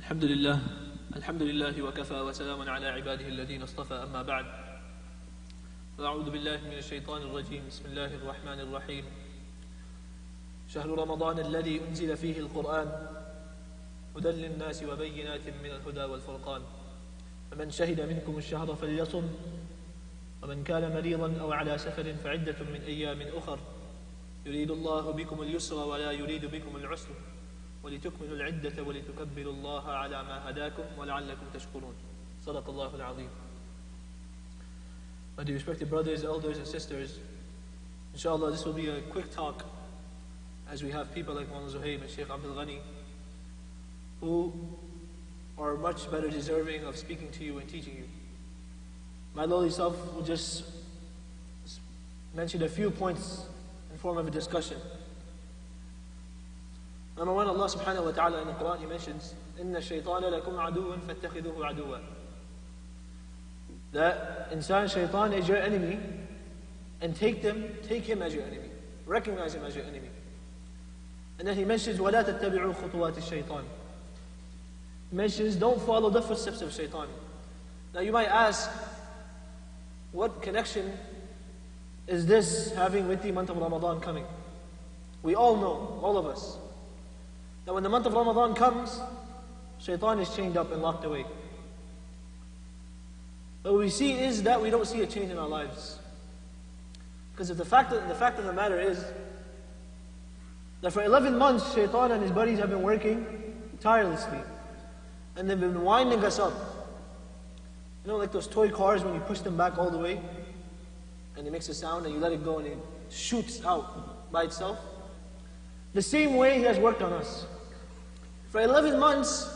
الحمد لله الحمد لله وكفى وسلام على عباده الذين اصطفى أما بعد فأعوذ بالله من الشيطان الرجيم بسم الله الرحمن الرحيم شهر رمضان الذي أنزل فيه القرآن هدى للناس وبينات من الهدى والفرقان فمن شهد منكم الشهر فليصم ومن كان مريضا أو على سفر فعدة من أيام أخر يريد الله بكم اليسر ولا يريد بكم العسر ولتكملوا العدة ولتكبروا الله على ما هداكم ولعلكم تشكرون صدق الله العظيم. My dear respected brothers, elders and sisters, inshallah this will be a quick talk as we have people like Mawlana Zuhaib and Sheikh Abdul Ghani who are much better deserving of speaking to you and teaching you. My lowly self will just mention a few points in form of a discussion. Number one, Allah subhanahu wa ta'ala in the Quran, He mentions, إِنَّ الشَّيْطَانَ لَكُمْ عَدُوٌ فَاتَّخِذُوهُ عَدُوًا. That insan, shaitan is your enemy, and take him as your enemy. Recognize him as your enemy. And then He mentions, وَلَا تَتَّبِعُوا خُطُوَاتِ الشَّيْطَانِ. He mentions, don't follow the footsteps of shaitan. Now you might ask, what connection is this having with the month of Ramadan coming? We all know, all of us, that when the month of Ramadan comes, shaitan is chained up and locked away. But what we see is that we don't see a change in our lives. Because the fact of the matter is that for 11 months, shaitan and his buddies have been working tirelessly. And they've been winding us up. You know, like those toy cars when you push them back all the way, and it makes a sound and you let it go and it shoots out by itself. The same way He has worked on us. For 11 months,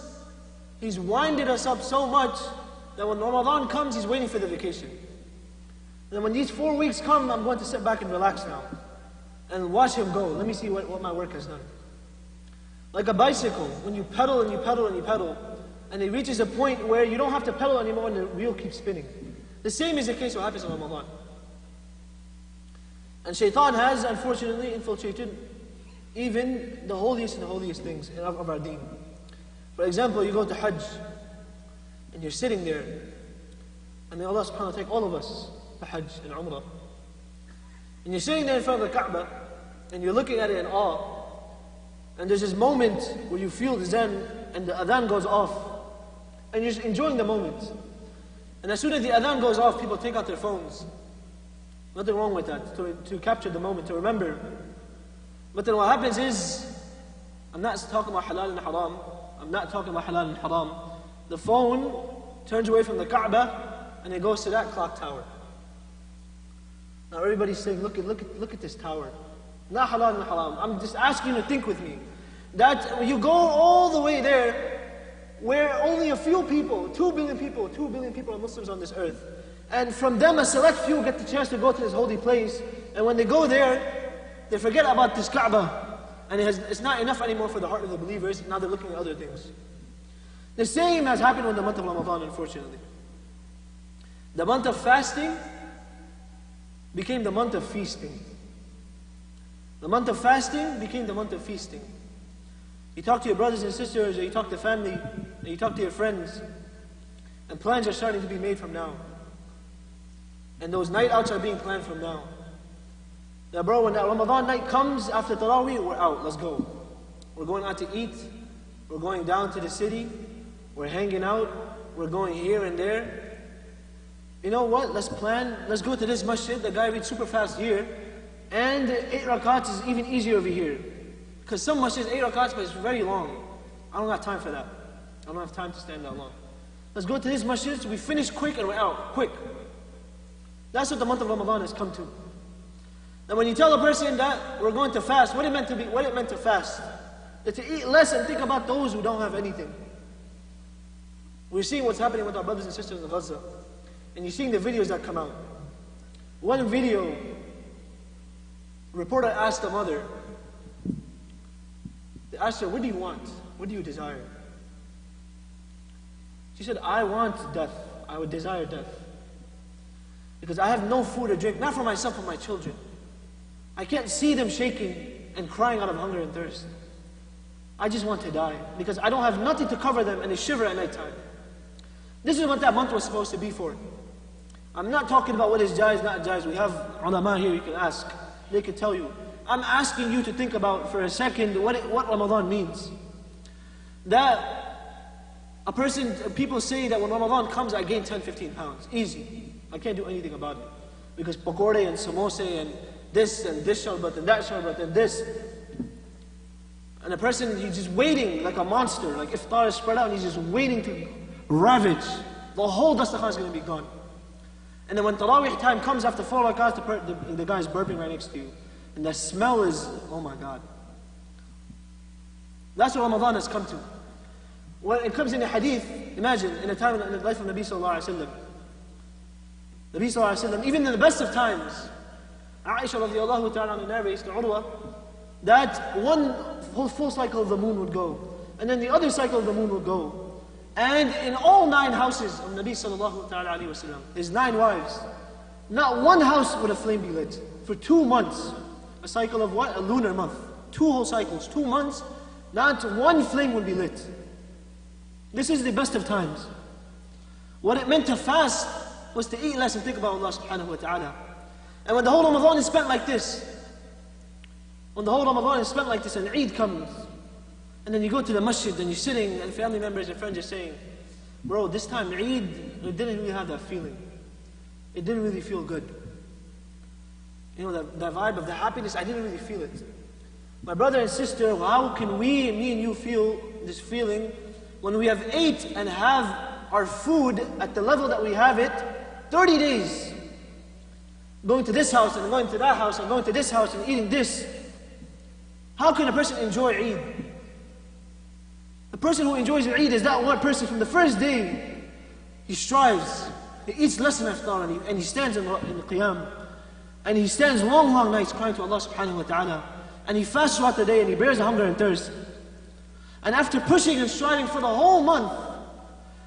He's winded us up so much that when Ramadan comes, He's waiting for the vacation. And then when these 4 weeks come, I'm going to sit back and relax now and watch Him go. Let me see what my work has done. Like a bicycle, when you pedal and you pedal and you pedal, and it reaches a point where you don't have to pedal anymore and the wheel keeps spinning. The same is the case what happens in Ramadan. And shaitan has, unfortunately, infiltrated even the holiest and the holiest things of our deen. For example, you go to Hajj, and you're sitting there, and may Allah subhanahu wa ta'ala take all of us to Hajj and Umrah. And you're sitting there in front of the Kaaba, and you're looking at it in awe, and there's this moment where you feel the zen, and the adhan goes off, and you're just enjoying the moment. And as soon as the adhan goes off, people take out their phones. Nothing wrong with that, to capture the moment, to remember. But then what happens is, I'm not talking about halal and haram, I'm not talking about halal and haram. The phone turns away from the Kaaba, and it goes to that clock tower. Now everybody's saying, look at this tower. Not halal and haram. I'm just asking you to think with me. That you go all the way there, where only a few people, 2 billion people are Muslims on this earth. And from them, a select few get the chance to go to this holy place. And when they go there, they forget about this Kaaba. And it's not enough anymore for the heart of the believers. Now they're looking at other things. The same has happened with the month of Ramadan, unfortunately. The month of fasting became the month of feasting. The month of fasting became the month of feasting. You talk to your brothers and sisters, or you talk to family, and you talk to your friends, and plans are starting to be made from now. And those night outs are being planned from now. That bro, when that Ramadan night comes after Taraweeh, we're out, let's go. We're going out to eat, we're going down to the city, we're hanging out, we're going here and there. You know what, let's plan, let's go to this masjid, the guy reads super fast here, and 8 rakats is even easier over here. Because some masjids 8 rakats, but it's very long. I don't have time for that. I don't have time to stand that long. Let's go to this masjid, so we finish quick and we're out, quick. That's what the month of Ramadan has come to. And when you tell a person that we're going to fast, what it meant to fast? That to eat less and think about those who don't have anything. We're seeing what's happening with our brothers and sisters in Gaza. And you're seeing the videos that come out. One video, a reporter asked the mother, they asked her, what do you want? What do you desire? She said, I want death. I would desire death. Because I have no food or drink, not for myself, but my children. I can't see them shaking and crying out of hunger and thirst. I just want to die because I don't have nothing to cover them and they shiver at night time. This is what that month was supposed to be for. I'm not talking about what is jaiz, not jaiz. We have ulama here you can ask. They can tell you. I'm asking you to think about for a second what Ramadan means. That people say that when Ramadan comes I gain 10, 15 pounds. Easy. I can't do anything about it. Because pakore and samosa and this sharbat and that sharbat and this. And a person, he's just waiting like a monster, like iftar is spread out and he's just waiting to ravage. The whole dastakhan is going to be gone. And then when Taraweeh time comes after 4 rakats, the guy is burping right next to you. And the smell is, oh my God. That's what Ramadan has come to. When it comes in the hadith, imagine in the life of Nabi sallallahu alaihi wasallam. Nabi sallallahu alaihi wasallam, even in the best of times, Aisha radiallahu ta'ala narrates to Urwa, that one full cycle of the moon would go. And then the other cycle of the moon would go. And in all 9 houses of Nabi sallallahu ta'ala alayhi wasallam, his 9 wives, not one house would a flame be lit. For 2 months. A cycle of what? A lunar month. 2 whole cycles, 2 months, not one flame would be lit. This is the best of times. What it meant to fast was to eat less and think about Allah subhanahu wa ta'ala. And when the whole Ramadan is spent like this, and Eid comes, and then you go to the masjid and you're sitting and family members and friends are saying, bro, this time Eid, it didn't really have that feeling. It didn't really feel good. You know, that vibe of the happiness, I didn't really feel it. My brother and sister, how can me and you feel this feeling when we have ate and have our food at the level that we have it 30 days? Going to this house and going to that house and going to this house and eating this. How can a person enjoy Eid? The person who enjoys Eid is that one person from the first day. He strives, he eats less than iftar and he stands in the qiyam. And he stands long nights crying to Allah subhanahu wa ta'ala. And he fasts throughout the day and he bears the hunger and thirst. And after pushing and striving for the whole month,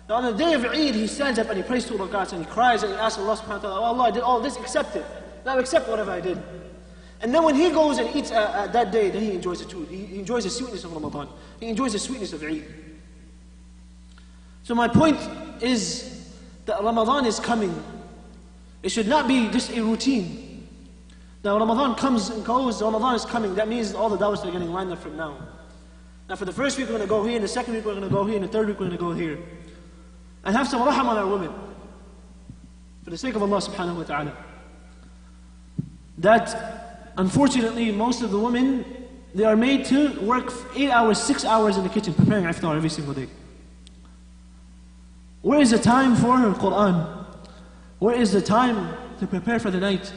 now on the day of Eid he stands up and he prays 2 rakats and he cries and he asks Allah subhanahu wa ta'ala, oh Allah, I did all this, accept it. Now accept whatever I did. And then when he goes and eats that day, then he enjoys the truth. He enjoys the sweetness of Ramadan. He enjoys the sweetness of Eid. So my point is that Ramadan is coming. It should not be just a routine. Now Ramadan comes and goes, Ramadan is coming. That means all the dawahs are getting lined up from now. Now for the first week we're going to go here, and the second week we're going to go here, and the third week we're going to go here. And have some raham on our women. For the sake of Allah subhanahu wa ta'ala. That unfortunately most of the women, they are made to work 8 hours, 6 hours in the kitchen preparing iftar every single day. Where is the time for Quran? Where is the time to prepare for the night?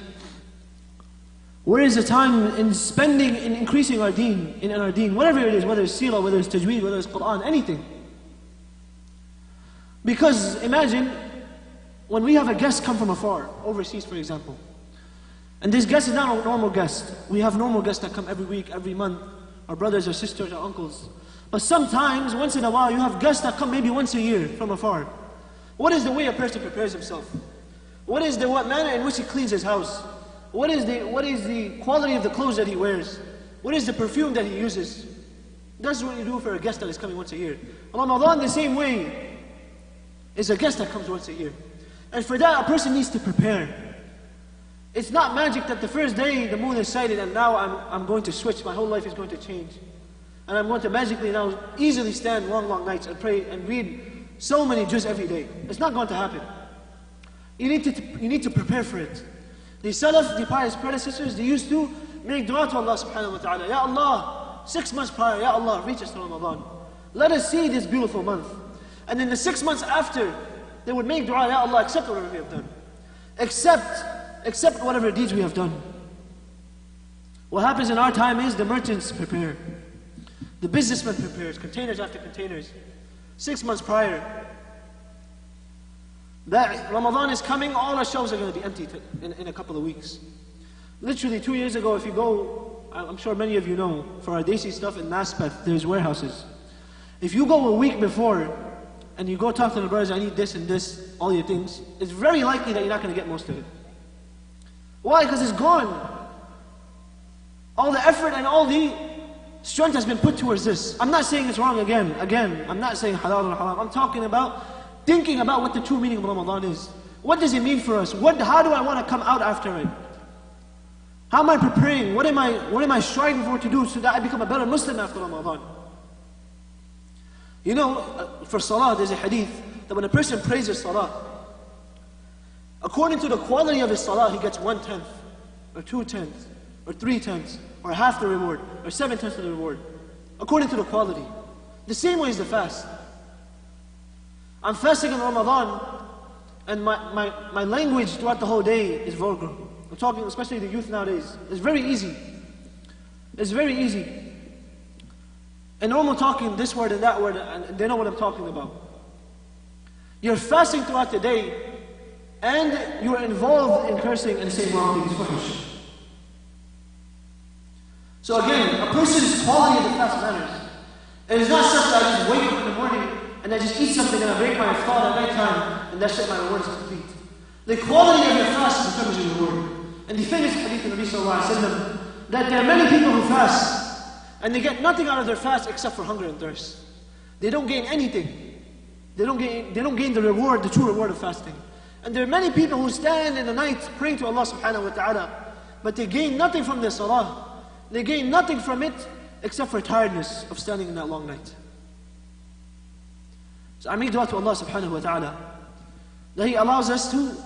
Where is the time in spending, in increasing our deen, in our deen, whatever it is, whether it's seerah, whether it's tajweed, whether it's Quran, anything. Because imagine, when we have a guest come from afar, overseas for example, and this guest is not a normal guest. We have normal guests that come every week, every month, our brothers, our sisters, our uncles. But sometimes, once in a while, you have guests that come maybe once a year from afar. What is the way a person prepares himself? What is the manner in which he cleans his house? What is the quality of the clothes that he wears? What is the perfume that he uses? That's what you do for a guest that is coming once a year. Ramadan the same way is a guest that comes once a year. And for that a person needs to prepare. It's not magic that the first day the moon is sighted and now I'm going to switch, my whole life is going to change. And I'm going to magically now easily stand long nights and pray and read so many juz every day. It's not going to happen. You need to prepare for it. The Salaf, the pious predecessors, they used to make dua to Allah subhanahu wa ta'ala. Ya Allah, 6 months prior, Ya Allah, reach us to Ramadan. Let us see this beautiful month. And in the 6 months after, they would make dua, Ya Allah, accept whatever we have done. Accept whatever deeds we have done. What happens in our time is the merchants prepare. The businessmen prepare, containers after containers. 6 months prior. That Ramadan is coming, all our shelves are going to be empty in a couple of weeks. Literally 2 years ago, if you go, I'm sure many of you know, for our desi stuff in Naspeth, there's warehouses. If you go a week before, and you go talk to the brothers, I need this and this, all your things, it's very likely that you're not going to get most of it. Why? Because it's gone. All the effort and all the strength has been put towards this. I'm not saying it's wrong again, I'm not saying halal or haram. I'm talking about thinking about what the true meaning of Ramadan is. What does it mean for us? How do I want to come out after it? How am I preparing? What am I striving for to do so that I become a better Muslim after Ramadan? You know, for salah, there's a hadith that when a person prays his salah, according to the quality of his salah, he gets 1/10, or 2/10, or 3/10, or half the reward, or 7/10 of the reward, according to the quality. The same way is the fast. I'm fasting in Ramadan, and my language throughout the whole day is vulgar. I'm talking especially the youth nowadays. It's very easy. It's very easy. In normal talking, this word and that word, and they know what I'm talking about. You're fasting throughout the day, and you're involved in cursing and saying wrong things. So again, a person's quality of the fast matters. It is not such that I just wake up in the morning and I just eat something and I break my iftar at night time, and that's it, my reward is complete. The quality of your fast determines your reward. And the famous hadith of Nabi sallallahu alaihi wasallam, that there are many people who fast and they get nothing out of their fast except for hunger and thirst. They don't gain anything. They don't gain the reward, the true reward of fasting. And there are many people who stand in the night praying to Allah subhanahu wa ta'ala, but they gain nothing from their salah. They gain nothing from it except for tiredness of standing in that long night. So I make dua to Allah subhanahu wa ta'ala that He allows us to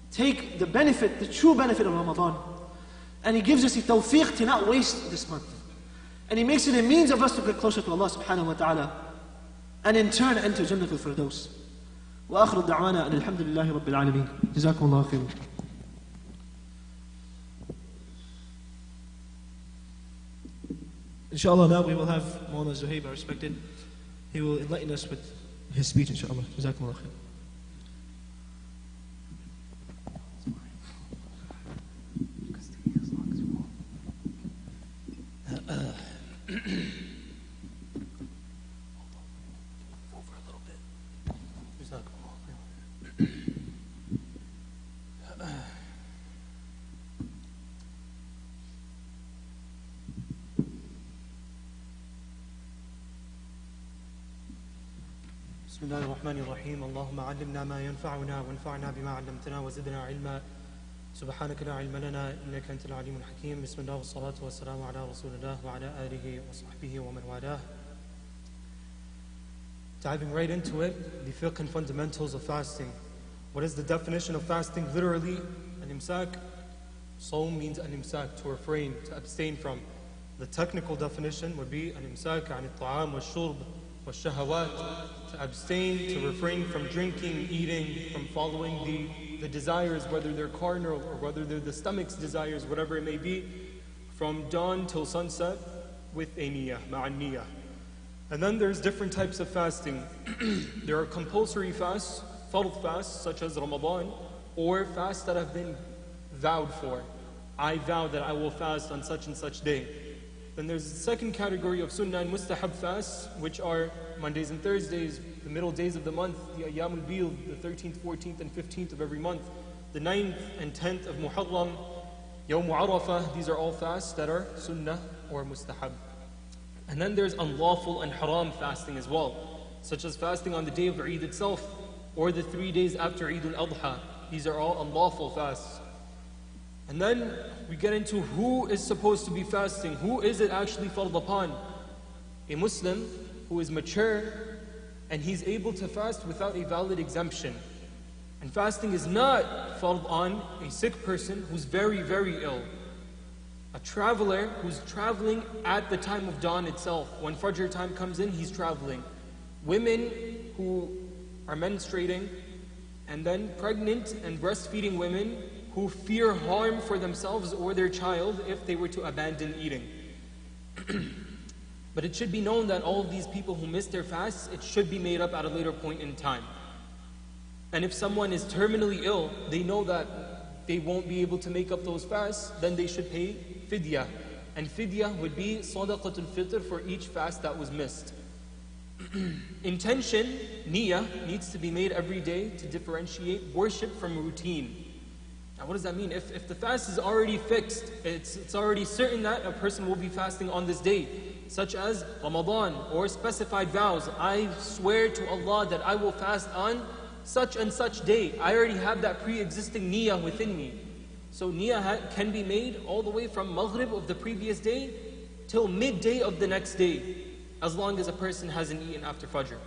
take the benefit, the true benefit of Ramadan. And He gives us the tawfiq to not waste this month. And He makes it a means of us to get closer to Allah subhanahu wa ta'ala, and in turn enter Jannah al-Firdaus. وآخر الدعوانا أن الحمد لله رب العالمين. جزاكم الله خير. Inshallah, now we will have Mawlana Zuhaib, our respected. He will enlighten us with his speech, inshallah. جزاكم الله خير. بسم الله الرحمن الرحيم اللهم علمنا ما ينفعنا وانفعنا بما علمتنا وزدنا علما سبحانك لا علم لنا إنك أنت العليم الحكيم بسم الله والصلاة والسلام على رسول الله وعلى آله وصحبه ومن والاه. Diving right into it, the fiqh and fundamentals of fasting. What is the definition of fasting? Literally, al-imsak. Sawm means al-imsak, to refrain, to abstain from. The technical definition would be al-imsak عن الطعام والشرب والشهوات, to abstain, to refrain from drinking, eating, from following the desires, whether they're carnal or whether they're the stomach's desires, whatever it may be, from dawn till sunset with a niyyah, ma'an niyyah. And then there's different types of fasting. There are compulsory fasts, fard fasts, such as Ramadan, or fasts that have been vowed for. I vow that I will fast on such and such day. Then there's the second category of sunnah and mustahab fasts, which are Mondays and Thursdays, the middle days of the month, the ayyam al-bil, the 13th, 14th, and 15th of every month, the 9th and 10th of Muharram, Yawm Arafah. These are all fasts that are sunnah or mustahab. And then there's unlawful and haram fasting as well, such as fasting on the day of Eid itself, or the 3 days after Eid al-Adha. These are all unlawful fasts. And then we get into who is supposed to be fasting. Who is it actually fard upon? A Muslim who is mature and he's able to fast without a valid exemption. And fasting is not fard on a sick person who's very, very ill. A traveler who's traveling at the time of dawn itself. When Fajr time comes in, he's traveling. Women who are menstruating, and then pregnant and breastfeeding women who fear harm for themselves or their child if they were to abandon eating. But it should be known that all of these people who miss their fasts, it should be made up at a later point in time. And if someone is terminally ill, they know that they won't be able to make up those fasts, then they should pay fidyah. And fidyah would be sadaqatul fitr for each fast that was missed. Intention, niyyah, needs to be made every day to differentiate worship from routine. Now what does that mean? If the fast is already fixed, it's already certain that a person will be fasting on this day, such as Ramadan or specified vows. I swear to Allah that I will fast on such and such day. I already have that pre-existing niyyah within me. So niyyah can be made all the way from Maghrib of the previous day till midday of the next day, as long as a person hasn't eaten after Fajr.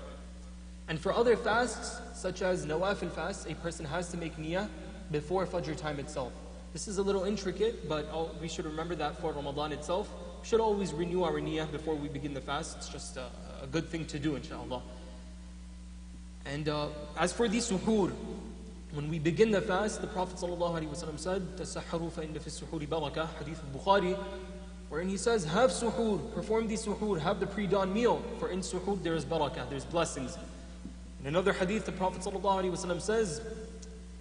And for other fasts, such as Nawafil fasts, a person has to make niyyah before Fajr time itself. This is a little intricate, but we should remember that for Ramadan itself, we should always renew our niyyah before we begin the fast. It's just a good thing to do, inshallah. And as for the suhoor, when we begin the fast, the Prophet ﷺ said, تَسَحَّرُوا فَإِنَّ فِي السُّحُورِ بَرَكَةً, Hadith al-Bukhari, wherein he says, have suhoor, perform the suhoor, have the pre-dawn meal, for in suhoor there is barakah, there's blessings. In another hadith, the Prophet ﷺ says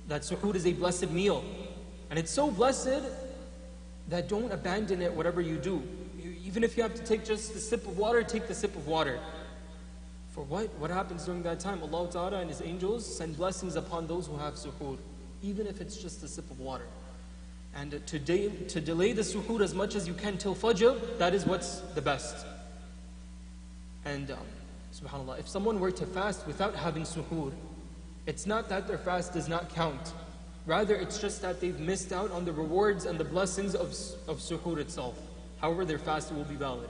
that suhoor is a blessed meal. And it's so blessed that don't abandon it whatever you do. Even if you have to take just a sip of water, take the sip of water. For what? What happens during that time? Allah Ta'ala and His angels send blessings upon those who have suhoor, even if it's just a sip of water. And to delay the suhoor as much as you can till Fajr, that is what's the best. And subhanAllah, if someone were to fast without having suhoor, it's not that their fast does not count. Rather, it's just that they've missed out on the rewards and the blessings of suhoor itself. However, their fast will be valid.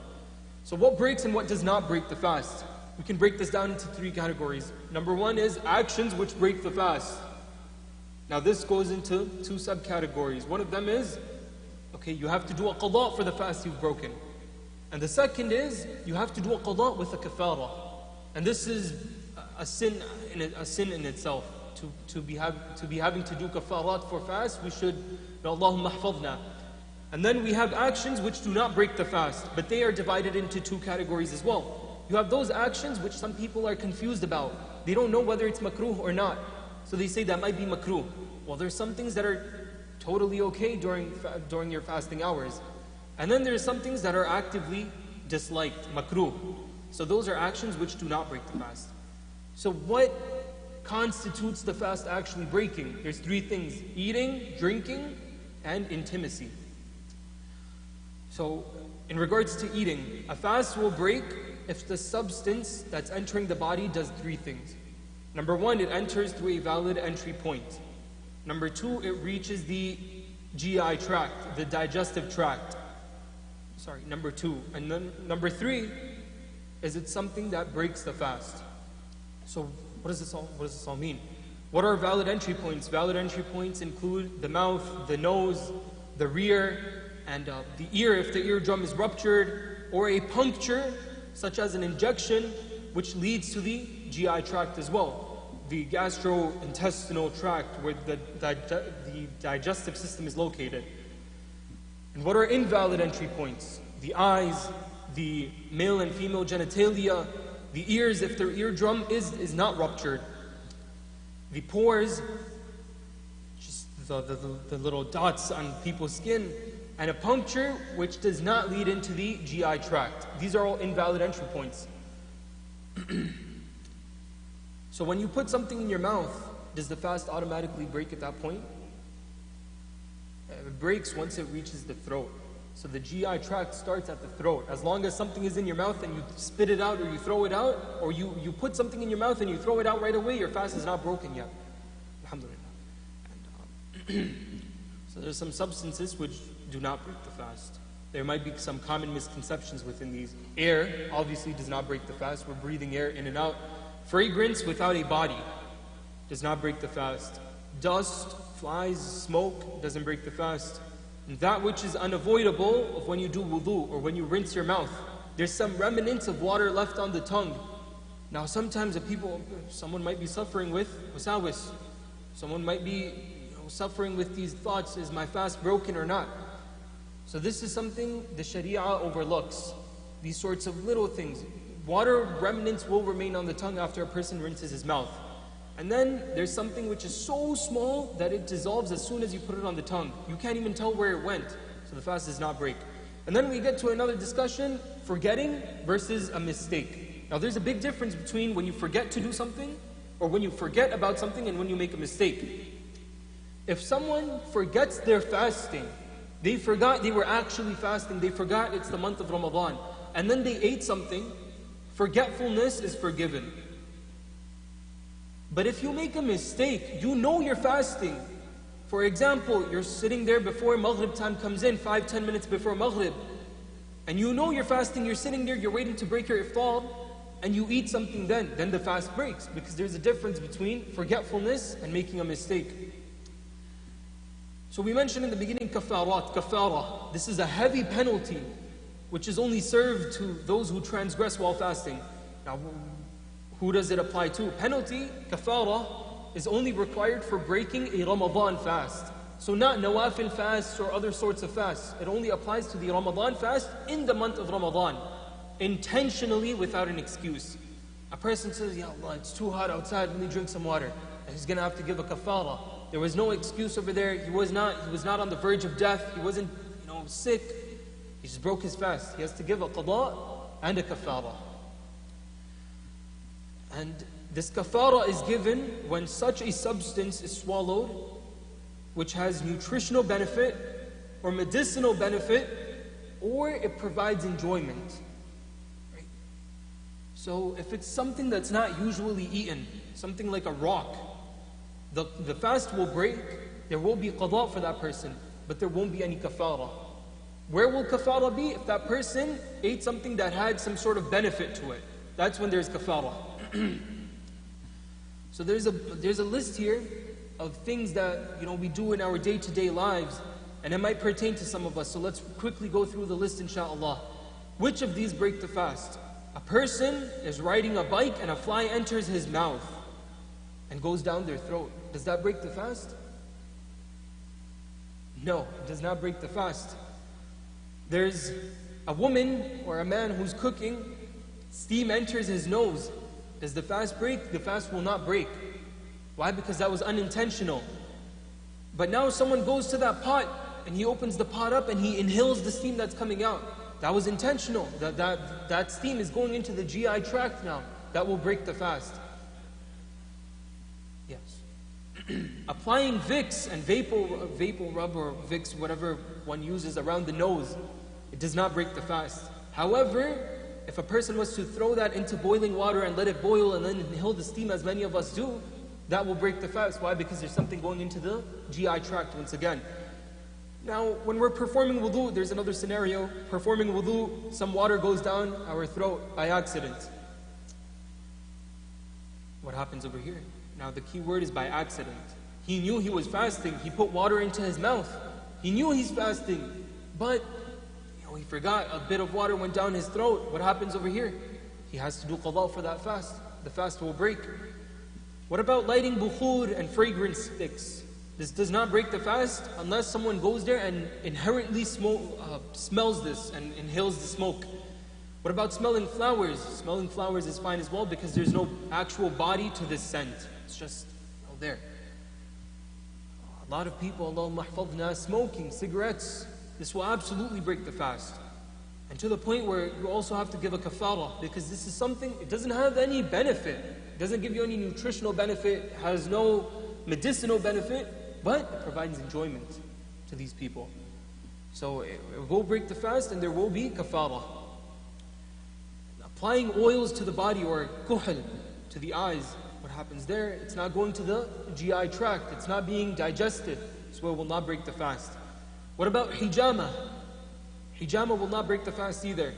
So what breaks and what does not break the fast? We can break this down into 3 categories. Number 1 is actions which break the fast. Now this goes into 2 subcategories. One of them is, okay, you have to do a qada for the fast you've broken. And the second is, you have to do a qada with a kafara. And this is a sin in itself. To be having to do kafarat for fast, we should, Allahumma hafadna. And then we have actions which do not break the fast, but they are divided into 2 categories as well. You have those actions which some people are confused about. They don't know whether it's makruh or not. So they say that might be makruh. Well, there's some things that are totally okay during your fasting hours. And then there's some things that are actively disliked, makruh. So those are actions which do not break the fast. So what constitutes the fast actually breaking? There's 3 things: eating, drinking, and intimacy. So in regards to eating, a fast will break if the substance that's entering the body does 3 things. Number 1, it enters through a valid entry point. Number 2, it reaches the GI tract, the digestive tract. Sorry, number 2. And then number 3 is it's something that breaks the fast. So what does this all mean? What are valid entry points? Valid entry points include the mouth, the nose, the rear, and the ear if the eardrum is ruptured, or a puncture such as an injection which leads to the GI tract as well, the gastrointestinal tract where the digestive system is located. And what are invalid entry points? The eyes, the male and female genitalia, the ears if their eardrum is not ruptured, the pores, just the little dots on people's skin, and a puncture which does not lead into the GI tract. These are all invalid entry points. So when you put something in your mouth, does the fast automatically break at that point? It breaks once it reaches the throat. So the GI tract starts at the throat. As long as something is in your mouth and you spit it out or you throw it out, or you put something in your mouth and you throw it out right away, your fast is not broken yet. Alhamdulillah. And, so there's some substances which do not break the fast. There might be some common misconceptions within these. Air obviously does not break the fast. We're breathing air in and out. Fragrance without a body does not break the fast. Dust, flies, smoke doesn't break the fast. And that which is unavoidable of when you do wudu or when you rinse your mouth, there's some remnants of water left on the tongue. Now sometimes someone might be suffering with wasawis. Someone might be suffering with these thoughts, is my fast broken or not? So this is something the Sharia overlooks. These sorts of little things. Water remnants will remain on the tongue after a person rinses his mouth. And then there's something which is so small that it dissolves as soon as you put it on the tongue. You can't even tell where it went. So the fast does not break. And then we get to another discussion, forgetting versus a mistake. Now there's a big difference between when you forget to do something, or when you forget about something, and when you make a mistake. If someone forgets their fasting, they forgot they were actually fasting, they forgot it's the month of Ramadan, and then they ate something, forgetfulness is forgiven. But if you make a mistake, you know you're fasting. For example, you're sitting there before Maghrib time comes in, 5-10 minutes before Maghrib, and you know you're fasting, you're sitting there, you're waiting to break your iftar, and you eat something then the fast breaks, because there's a difference between forgetfulness and making a mistake. So we mentioned in the beginning kafara. This is a heavy penalty which is only served to those who transgress while fasting. Now, who does it apply to? Penalty, kafara, is only required for breaking a Ramadan fast. So not nawafil fasts or other sorts of fasts. It only applies to the Ramadan fast in the month of Ramadan, intentionally without an excuse. A person says, Ya Allah, it's too hot outside, let me drink some water. And he's going to have to give a kafara. There was no excuse over there. He was not on the verge of death. He wasn't, sick. He just broke his fast. He has to give a qada and a kafara. And this kafara is given when such a substance is swallowed which has nutritional benefit or medicinal benefit, or it provides enjoyment. Right? So if it's something that's not usually eaten, something like a rock, the fast will break, there will be qada for that person, but there won't be any kafara. Where will kafara be? If that person ate something that had some sort of benefit to it. That's when there's kafara. So there's a list here of things that we do in our day-to-day lives, and it might pertain to some of us. So let's quickly go through the list, inshallah. Which of these break the fast? A person is riding a bike and a fly enters his mouth and goes down their throat. Does that break the fast? No, it does not break the fast. There's a woman or a man who's cooking, steam enters his nose. Does the fast break? The fast will not break. Why? Because that was unintentional. But now someone goes to that pot and he opens the pot up and he inhales the steam that's coming out. That was intentional. That steam is going into the GI tract now. That will break the fast. Yes. Applying Vicks and vapor rub or Vicks, whatever one uses around the nose, it does not break the fast. However, if a person was to throw that into boiling water and let it boil and then inhale the steam, as many of us do, that will break the fast. Why? Because there's something going into the GI tract once again. Now, when we're performing wudu, there's another scenario. Performing wudu, some water goes down our throat by accident. What happens over here? Now, the key word is by accident. He knew he was fasting. He put water into his mouth. He knew he's fasting, but he forgot. A bit of water went down his throat. What happens over here? He has to do qada for that fast. The fast will break. What about lighting bukhur and fragrance sticks? This does not break the fast unless someone goes there and inherently smells this and inhales the smoke. What about smelling flowers? Smelling flowers is fine as well because there's no actual body to this scent. It's just there. A lot of people, Allahumma hafadhna, smoking cigarettes. This will absolutely break the fast. And to the point where you also have to give a kafara, because this is something, it doesn't have any benefit. It doesn't give you any nutritional benefit, has no medicinal benefit, but it provides enjoyment to these people. So it will break the fast and there will be kafara. Applying oils to the body or kuhl to the eyes, what happens there? It's not going to the GI tract, it's not being digested, so it will not break the fast. What about hijama? Hijama will not break the fast either.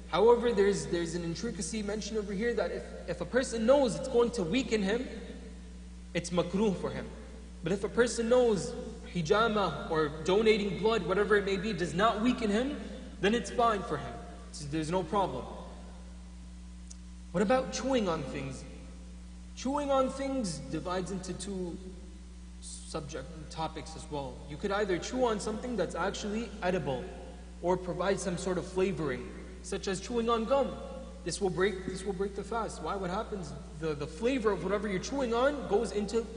However, there's an intricacy mentioned over here that if a person knows it's going to weaken him, it's makruh for him. But if a person knows hijama or donating blood, whatever it may be, does not weaken him, then it's fine for him. There's no problem. What about chewing on things? Chewing on things divides into two topics as well. You could either chew on something that's actually edible or provide some sort of flavoring, such as chewing on gum. This will break the fast. Why? What happens? The flavor of whatever you're chewing on goes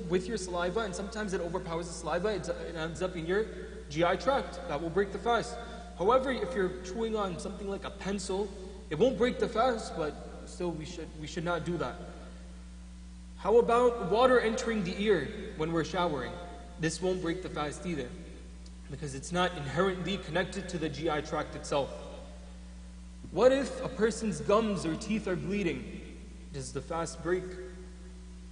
with your saliva, and sometimes it overpowers the saliva. It ends up in your GI tract. That will break the fast. However, if you're chewing on something like a pencil, it won't break the fast, but still we should not do that. How about water entering the ear when we're showering? this won't break the fast either, because it's not inherently connected to the GI tract itself. What if a person's gums or teeth are bleeding? Does the fast break?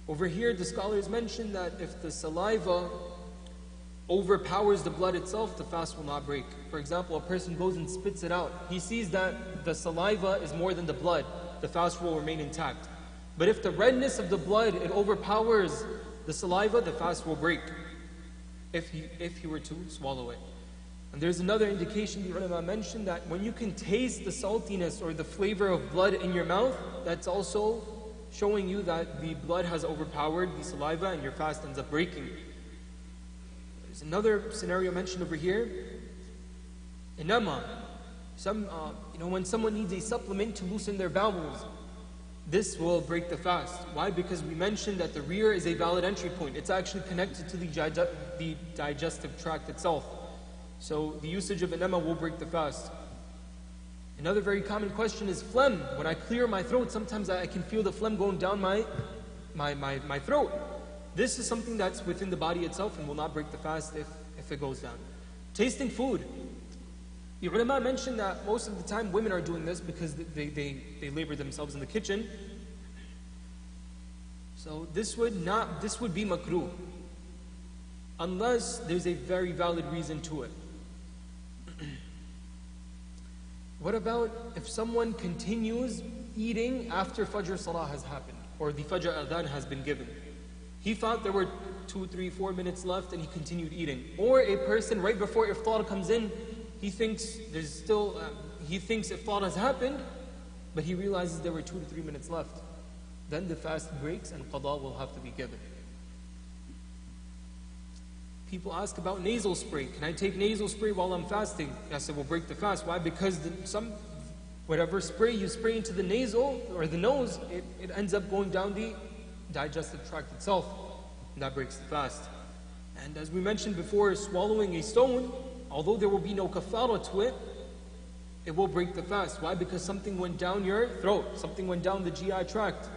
Over here, the scholars mention that if the saliva overpowers the blood itself, the fast will not break. For example, a person goes and spits it out. He sees that the saliva is more than the blood. The fast will remain intact. But if the redness of the blood, it overpowers the saliva, the fast will break if he were to swallow it. And there's another indication the ulama mentioned, that when you can taste the saltiness or the flavor of blood in your mouth, that's also showing you that the blood has overpowered the saliva and your fast ends up breaking. There's another scenario mentioned over here. Inama, when someone needs a supplement to loosen their bowels, this will break the fast. Why? Because we mentioned that the rear is a valid entry point. It's actually connected to the digestive tract itself. So the usage of enema will break the fast. Another very common question is phlegm. When I clear my throat, sometimes I can feel the phlegm going down my throat. This is something that's within the body itself and will not break the fast if it goes down. Tasting food. The ulama mentioned that most of the time women are doing this because they labor themselves in the kitchen. So this would be makruh, unless there's a very valid reason to it. What about if someone continues eating after Fajr Salah has happened, or the Fajr Adhan has been given? He thought there were 2, 3, 4 minutes left and he continued eating. Or a person right before iftar comes in, he thinks iftar has happened, but he realizes there were 2 to 3 minutes left. Then the fast breaks and qada will have to be given. People ask about nasal spray. Can I take nasal spray while I'm fasting? Yes, it will break the fast. Why? Because whatever spray you spray into the nasal or the nose, it ends up going down the digestive tract itself. And that breaks the fast. And as we mentioned before, swallowing a stone, although there will be no kafara to it, it will break the fast. Why? Because something went down your throat, something went down the GI tract.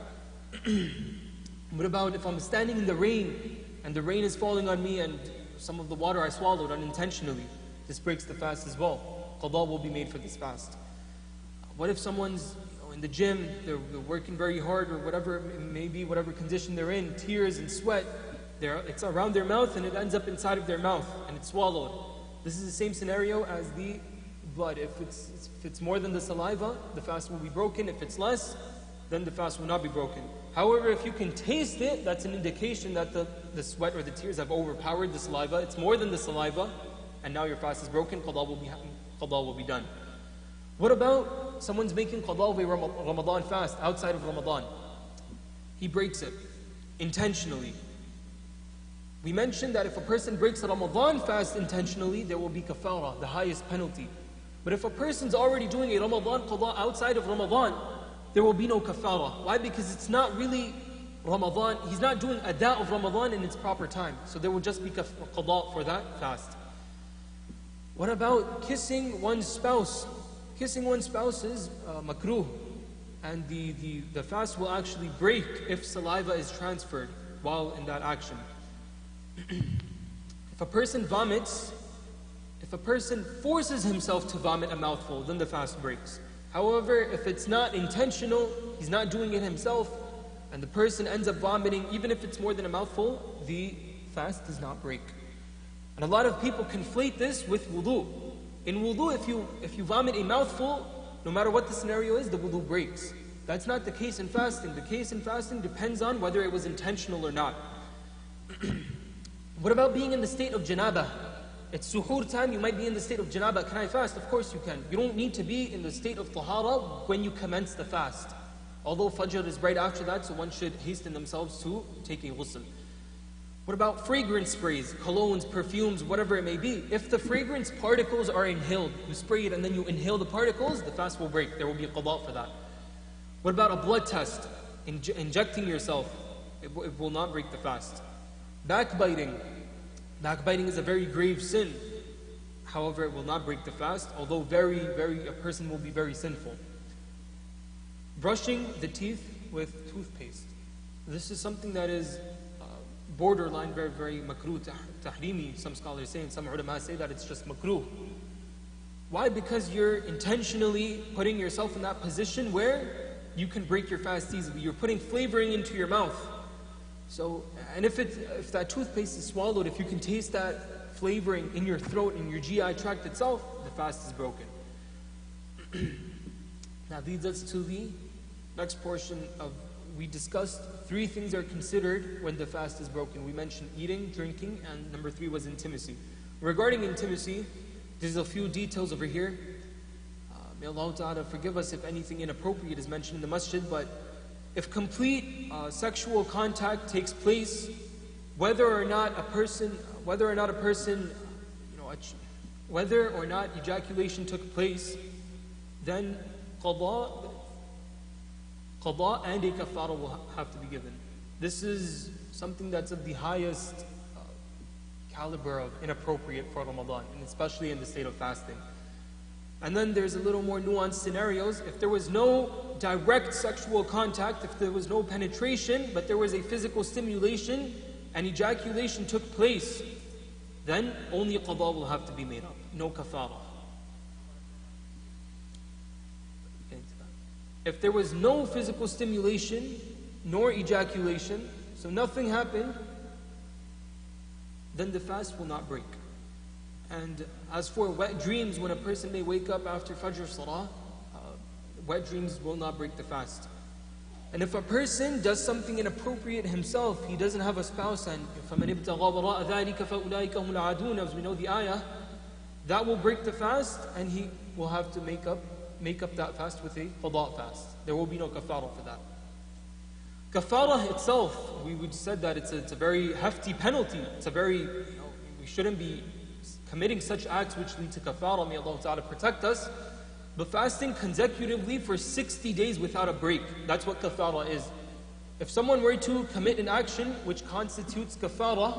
What about if I'm standing in the rain and the rain is falling on me and some of the water I swallowed unintentionally? This breaks the fast as well. Qada will be made for this fast. What if someone's in the gym, they're working very hard, or whatever it may be, whatever condition they're in, tears and sweat, it's around their mouth and it ends up inside of their mouth and it's swallowed. This is the same scenario as the blood. If it's more than the saliva, the fast will be broken. If it's less, then the fast will not be broken. However, if you can taste it, that's an indication that the sweat or the tears have overpowered the saliva. It's more than the saliva, and now your fast is broken. Qada will be done. What about someone's making qada of a Ramadan fast outside of Ramadan? He breaks it intentionally. We mentioned that if a person breaks a Ramadan fast intentionally, there will be kafara, the highest penalty. But if a person's already doing a Ramadan qada outside of Ramadan, there will be no kafara. Why? Because it's not really Ramadan. He's not doing ada of Ramadan in its proper time. So there will just be qada for that fast. What about kissing one's spouse? Kissing one's spouse is makruh. And the fast will actually break if saliva is transferred while in that action. If a person vomits, if a person forces himself to vomit a mouthful, then the fast breaks. However, if it's not intentional, he's not doing it himself, and the person ends up vomiting, even if it's more than a mouthful, the fast does not break. And a lot of people conflate this with wudu. In wudu, if you vomit a mouthful, no matter what the scenario is, the wudu breaks. That's not the case in fasting. The case in fasting depends on whether it was intentional or not. What about being in the state of janabah? It's suhoor time, you might be in the state of janabah. Can I fast? Of course you can. You don't need to be in the state of tahara when you commence the fast. Although Fajr is right after that, so one should hasten themselves to take a ghusl. What about fragrance sprays, colognes, perfumes, whatever it may be? If the fragrance particles are inhaled, you spray it and then you inhale the particles, the fast will break. There will be a qada for that. What about a blood test? Injecting yourself, it will not break the fast. Backbiting. Backbiting is a very grave sin. However, it will not break the fast, although a person will be very sinful. Brushing the teeth with toothpaste. This is something that is borderline, very, very makruh, tahrimi, some scholars say, and some ulama say that it's just makruh. Why? Because you're intentionally putting yourself in that position where you can break your fast easily. You're putting flavoring into your mouth. So, and if that toothpaste is swallowed, if you can taste that flavoring in your throat, in your GI tract itself, the fast is broken. That leads us to the next portion of, we discussed 3 things are considered when the fast is broken. We mentioned eating, drinking, and number 3 was intimacy. Regarding intimacy, there's a few details over here. May Allah Ta'ala forgive us if anything inappropriate is mentioned in the masjid, but if complete sexual contact takes place, whether or not ejaculation took place, then qada and a kafara will have to be given. This is something that's of the highest caliber of inappropriate for Ramadan, and especially in the state of fasting. And then there's a little more nuanced scenarios. If there was no direct sexual contact, if there was no penetration, but there was a physical stimulation and ejaculation took place, then only qada will have to be made up, no kafara. If there was no physical stimulation nor ejaculation, so nothing happened, then the fast will not break. And as for wet dreams, when a person may wake up after Fajr Salah, wet dreams will not break the fast. And if a person does something inappropriate himself, he doesn't have a spouse, and فَمَنِ ابْتَغَى وَرَاءَ ذَلِكَ فَأُولَٰئِكَ هُمُ الْعَادُونَ, as we know the ayah, that will break the fast, and he will have to make up that fast with a qada fast. There will be no kafara for that. Kafara itself, we would said that it's a very hefty penalty. It's a very, we shouldn't be committing such acts which lead to kafara. May Allah Ta'ala protect us. But fasting consecutively for 60 days without a break, that's what kafara is. If someone were to commit an action which constitutes kafara,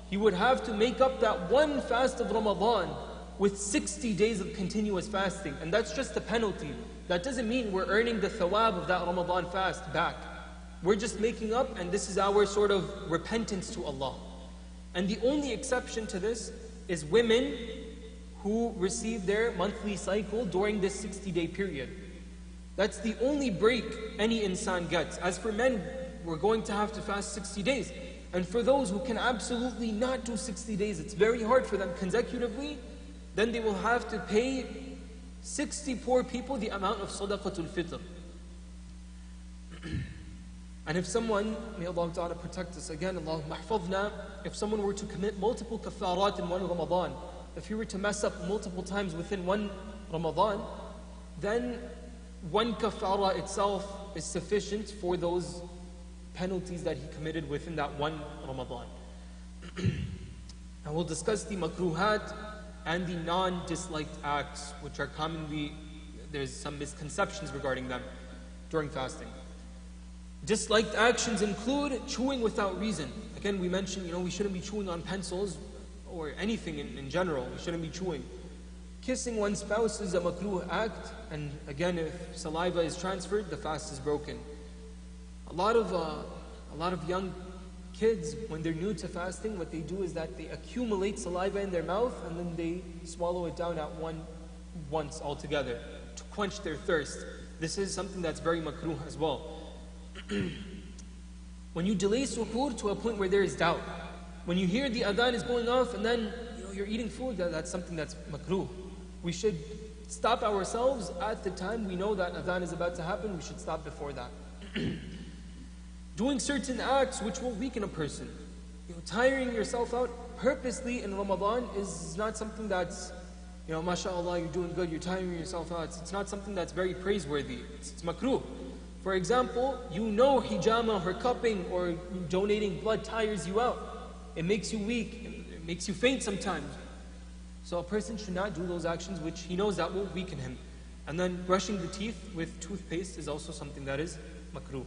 he would have to make up that one fast of Ramadan with 60 days of continuous fasting. And that's just a penalty. That doesn't mean we're earning the thawab of that Ramadan fast back. We're just making up, and this is our sort of repentance to Allah. And the only exception to this is women who receive their monthly cycle during this 60-day period. That's the only break any insan gets. As for men, we're going to have to fast 60 days. And for those who can absolutely not do 60 days, it's very hard for them consecutively, then they will have to pay 60 poor people the amount of sadaqatul fitr. And if someone, may Allah Ta'ala protect us again, Allahumma ahfadna, if someone were to commit multiple kafarat in one Ramadan, if he were to mess up multiple times within one Ramadan, then one kafara itself is sufficient for those penalties that he committed within that one Ramadan. And we'll discuss the makruhat and the non-disliked acts, which are commonly, there's some misconceptions regarding them during fasting. Disliked actions include chewing without reason. Again, we mentioned, we shouldn't be chewing on pencils or anything in general. We shouldn't be chewing. Kissing one's spouse is a makruh act, and again, if saliva is transferred, the fast is broken. A lot of young kids, when they're new to fasting, what they do is that they accumulate saliva in their mouth and then they swallow it down at once altogether to quench their thirst. This is something that's very makruh as well. When you delay suhoor to a point where there is doubt, when you hear the adhan is going off and then you're eating food, that's something that's makruh. We should stop ourselves at the time we know that adhan is about to happen. We should stop before that. Doing certain acts which will weaken a person. Tiring yourself out purposely in Ramadan is not something that's, mashallah, you're doing good, you're tiring yourself out. It's not something that's very praiseworthy. It's makruh. For example, hijama or cupping or donating blood tires you out. It makes you weak, it makes you faint sometimes. So a person should not do those actions which he knows that will weaken him. And then brushing the teeth with toothpaste is also something that is makruh.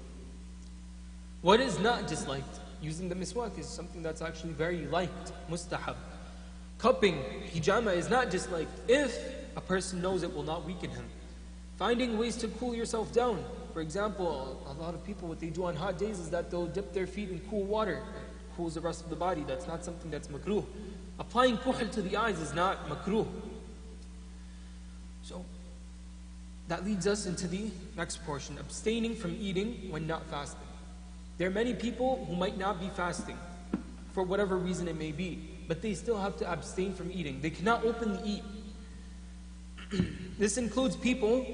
What is not disliked? Using the miswak is something that's actually very liked, mustahab. Cupping, hijama is not disliked if a person knows it will not weaken him. Finding ways to cool yourself down. For example, a lot of people, what they do on hot days is that they'll dip their feet in cool water, cools the rest of the body. That's not something that's makruh. Applying kuhl to the eyes is not makruh. So, that leads us into the next portion, abstaining from eating when not fasting. There are many people who might not be fasting, for whatever reason it may be, but they still have to abstain from eating. They cannot openly eat. This includes people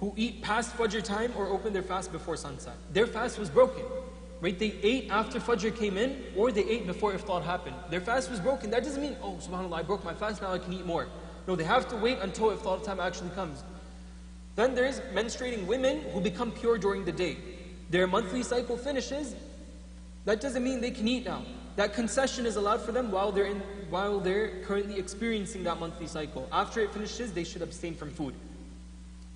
who eat past Fajr time or open their fast before sunset. Their fast was broken. Right? They ate after Fajr came in, or they ate before iftar happened. Their fast was broken. That doesn't mean, oh, subhanAllah, I broke my fast, now I can eat more. No, they have to wait until iftar time actually comes. Then there's menstruating women who become pure during the day. Their monthly cycle finishes. That doesn't mean they can eat now. That concession is allowed for them while they're currently experiencing that monthly cycle. After it finishes, they should abstain from food.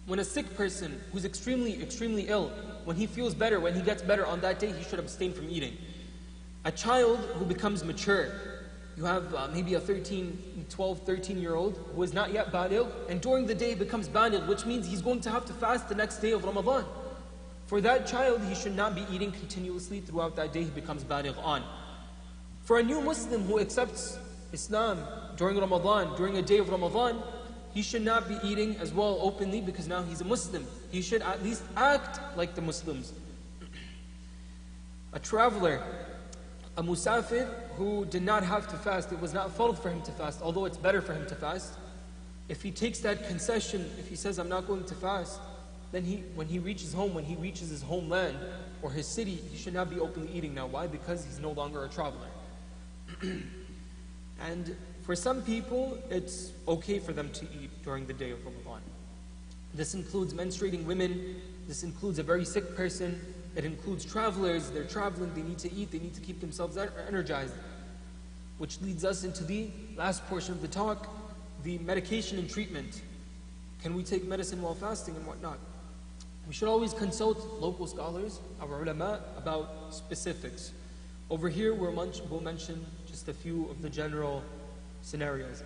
When a sick person who's extremely, extremely ill, when he feels better, when he gets better on that day, he should abstain from eating. A child who becomes mature, you have maybe a 12, 13-year-old who is not yet baligh, and during the day becomes baligh, which means he's going to have to fast the next day of Ramadan. For that child, he should not be eating continuously throughout that day he becomes baligh on. For a new Muslim who accepts Islam during Ramadan, during a day of Ramadan, he should not be eating as well openly because now he's a Muslim. He should at least act like the Muslims. A traveler, a musafir who did not have to fast, it was not fard for him to fast, although it's better for him to fast. If he takes that concession, if he says, I'm not going to fast, then when he reaches home, when he reaches his homeland or his city, he should not be openly eating now. Why? Because he's no longer a traveler. And for some people, it's okay for them to eat during the day of Ramadan. This includes menstruating women, this includes a very sick person, it includes travelers, they're traveling, they need to eat, they need to keep themselves energized. Which leads us into the last portion of the talk, the medication and treatment. Can we take medicine while fasting and whatnot? We should always consult local scholars, our ulama, about specifics. Over here, we'll mention just a few of the general scenarios.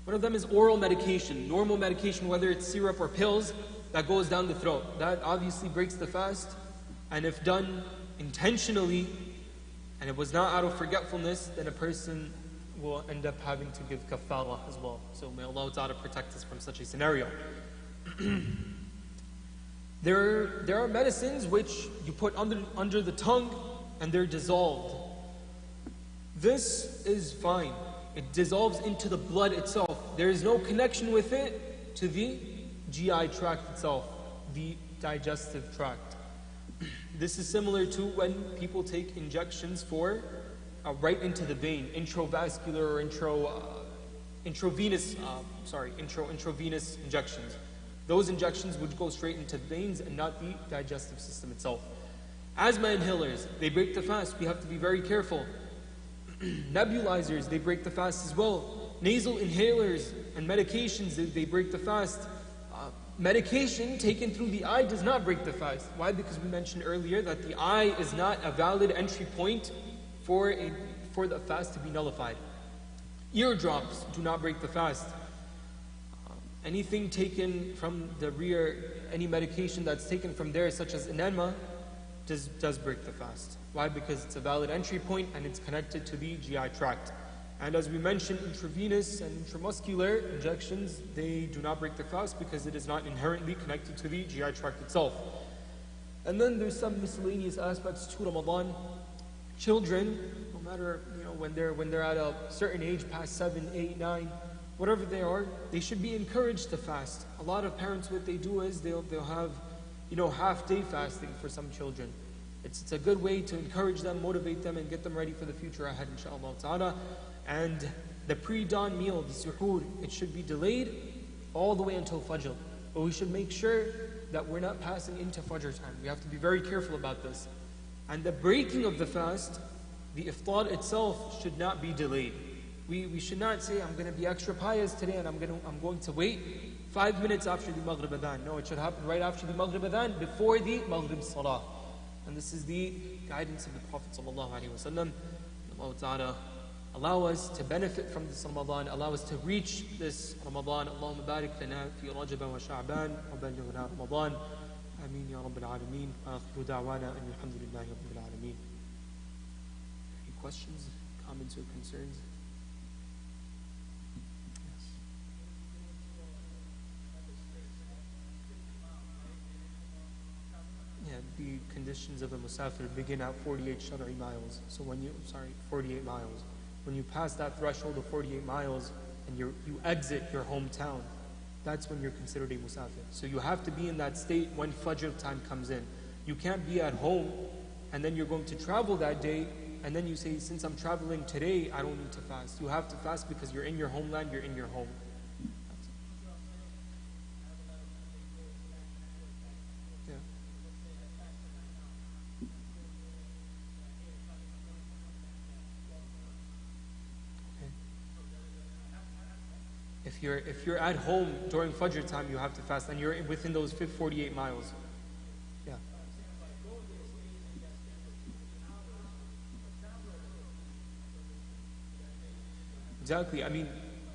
One of them is oral medication, normal medication, whether it's syrup or pills, that goes down the throat. That obviously breaks the fast, and if done intentionally, and it was not out of forgetfulness, then a person will end up having to give kafara as well. So may Allah Ta'ala protect us from such a scenario. There are medicines which you put under the tongue and they're dissolved. This is fine. It dissolves into the blood itself. There is no connection with it to the GI tract itself, the digestive tract. This is similar to when people take injections for right into the vein, intravascular or intravenous injections. Those injections would go straight into the veins and not the digestive system itself. Asthma inhalers, they break the fast. We have to be very careful. Nebulizers, they break the fast as well. Nasal inhalers and medications, they break the fast. Medication taken through the eye does not break the fast. Why? Because we mentioned earlier that the eye is not a valid entry point for the fast to be nullified. Eardrops do not break the fast. Anything taken from the rear, any medication that's taken from there, such as enema, does break the fast. Why? Because it's a valid entry point and it's connected to the GI tract. And as we mentioned, intravenous and intramuscular injections, they do not break the fast because it is not inherently connected to the GI tract itself. And then there's some miscellaneous aspects to Ramadan. Children, no matter when they're at a certain age, past 7, 8, 9, whatever they are, they should be encouraged to fast. A lot of parents, what they do is they'll have half-day fasting for some children. It's a good way to encourage them, motivate them, and get them ready for the future ahead, inshallah ta'ala. And the pre-dawn meal, the suhoor, it should be delayed all the way until Fajr. But we should make sure that we're not passing into Fajr time. We have to be very careful about this. And the breaking of the fast, the iftar itself should not be delayed. We should not say, I'm going to be extra pious today and I'm going to wait 5 minutes after the Maghrib Adhan. No, it should happen right after the Maghrib Adhan, before the Maghrib Salah. And this is the guidance of the Prophet ﷺ. Allah Ta'ala allow us to benefit from this Ramadan, allow us to reach this Ramadan. Allahumma barik lana fi Rajab wa Sha'ban wa ballighna Ramadan. Ameen ya Rabbil Alameen. Wa akhiru da'wana an alhamdulillahi Rabbil Alameen. Any questions, comments, or concerns? Yes. Yeah, the conditions of a musafir begin at 48 shara'i miles. So 48 miles. When you pass that threshold of 48 miles and you exit your hometown, that's when you're considered a musafir. So you have to be in that state when Fajr time comes in. You can't be at home and then you're going to travel that day and then you say, since I'm traveling today, I don't need to fast. You have to fast because you're in your homeland, you're in your home. Yeah. Okay. If you're at home during Fajr time, you have to fast, and you're within those 48 miles. Yeah. Exactly. I mean,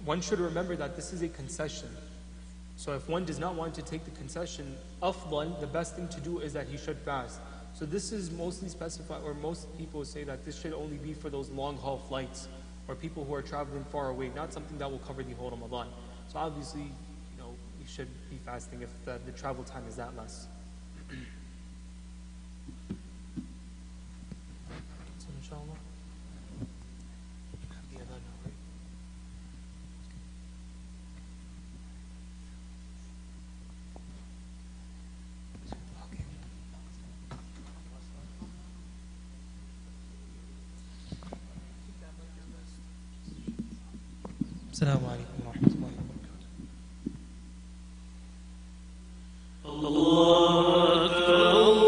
one should remember that this is a concession. So if one does not want to take the concession, afdal, the best thing to do is that he should fast. So this is mostly specified, or most people say that this should only be for those long haul flights or people who are traveling far away, not something that will cover the whole Ramadan. So obviously, you should be fasting if the travel time is that less. So inshallah. السلام عليكم ورحمة الله وبركاته. الله أكبر الله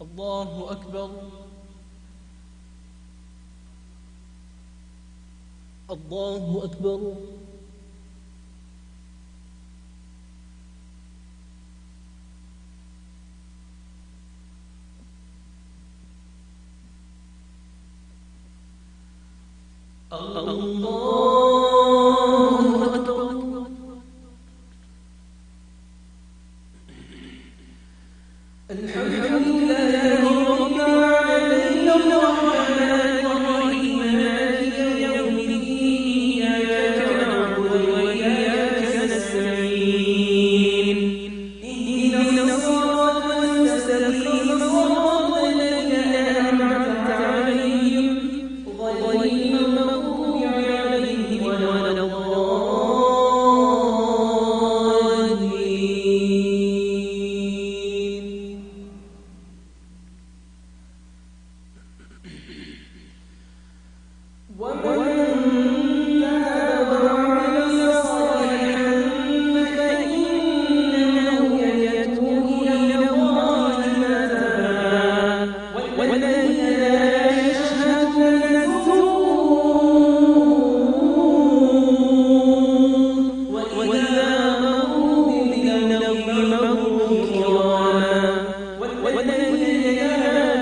الله أكبر. الله أكبر. الله أكبر. الحمد لله رب العالمين الرحمن الرحيم مالك يوم الدين إياك نعبد وإياك نستعين اهدنا الصراط المستقيم صراط الذين أنعمت عليهم غير المغضوب عليهم ولا الضالين. كراما والذين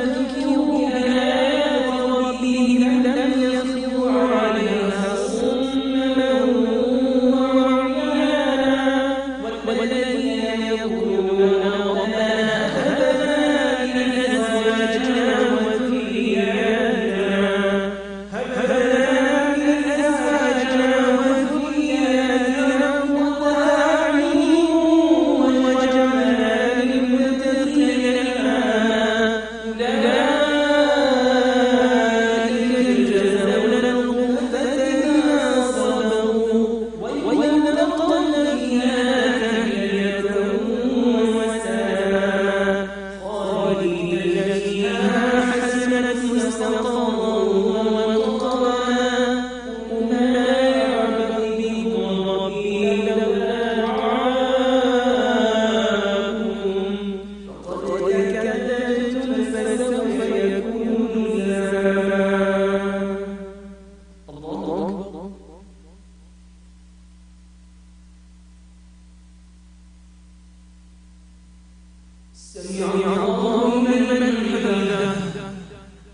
ذكروا بآيات ربهم لم يخروا عليها صما وعميانا والذين يقولون ربنا هب لنا من أزواجنا وذرياتنا قرة أعين واجعلنا للمتقين إماما أولئك يجزون الغرفة بما صبروا ويلقون فيها تحية وسلاما خالدين فيها حسنت مستقرا ومقاما قل ما يعبد بكم ربي لولا دعاؤكم فقد كذبتم فسوف يكون لزاما الله أكبر سمع الله لمن حمده الله أكبر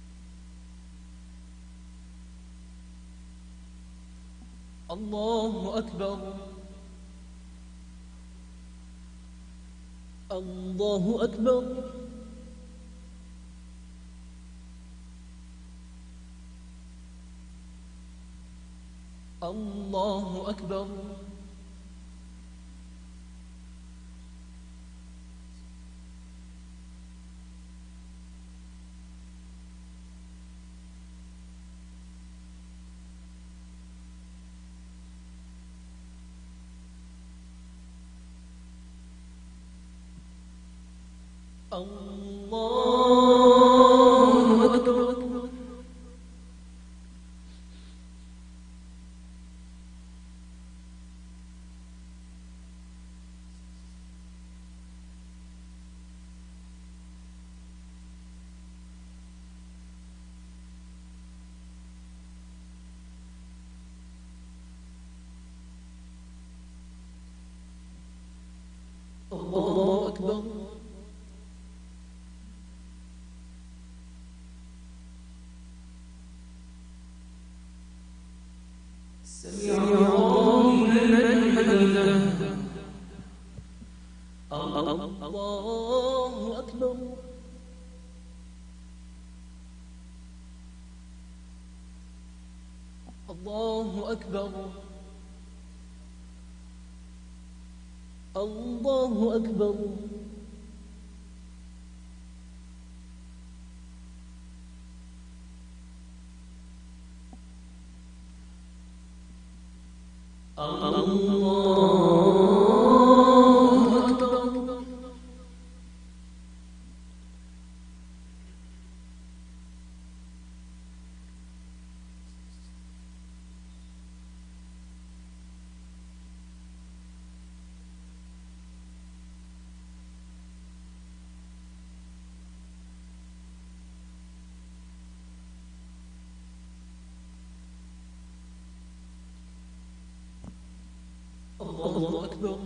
الله أكبر الله أكبر الله أكبر الله أكبر الله أكبر سمع الله لمن حمده الله أكبر الله أكبر الله أكبر الله أكبر الله أكبر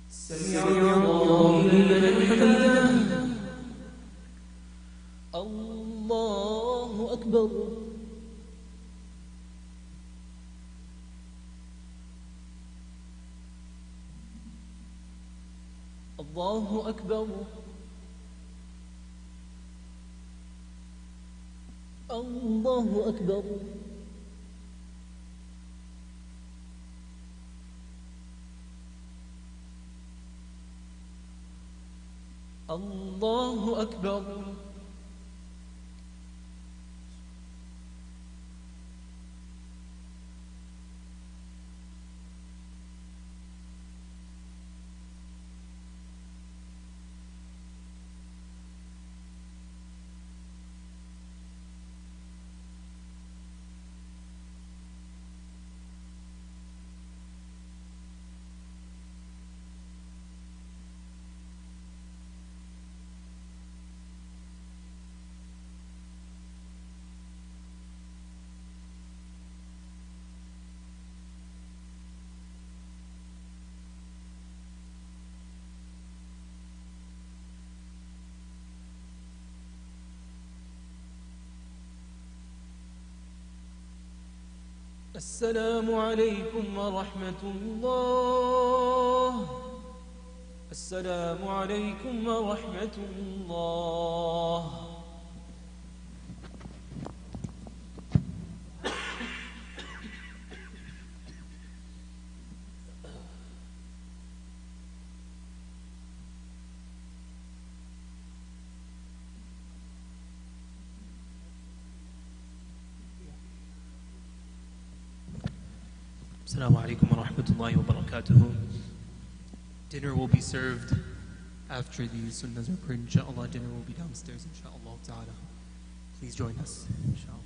سمع الله لمن حمده الله أكبر الله أكبر الله أكبر الله أكبر السلام عليكم ورحمة الله. السلام عليكم ورحمة الله. Assalamu alaikum wa rahmatullahi wa barakatuhu. Dinner will be served after the sunnahs are prayed, inshallah. Dinner will be downstairs, inshallah ta'ala. Please join us, inshallah.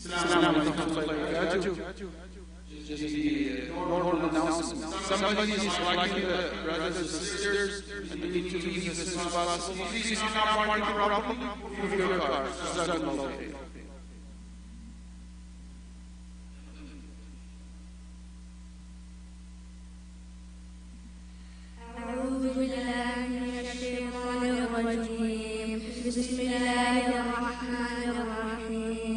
Assalamu alaikum wa rahmatullahi wa barakatuh. Just the normal announcement. Somebody is collecting the brothers and sisters, and they need to leave as soon as possible. Please come out parking properly. Move your cars. Jazakumullah khair. أعوذ بالله من الشيطان الرجيم. بسم الله الرحمن الرحيم.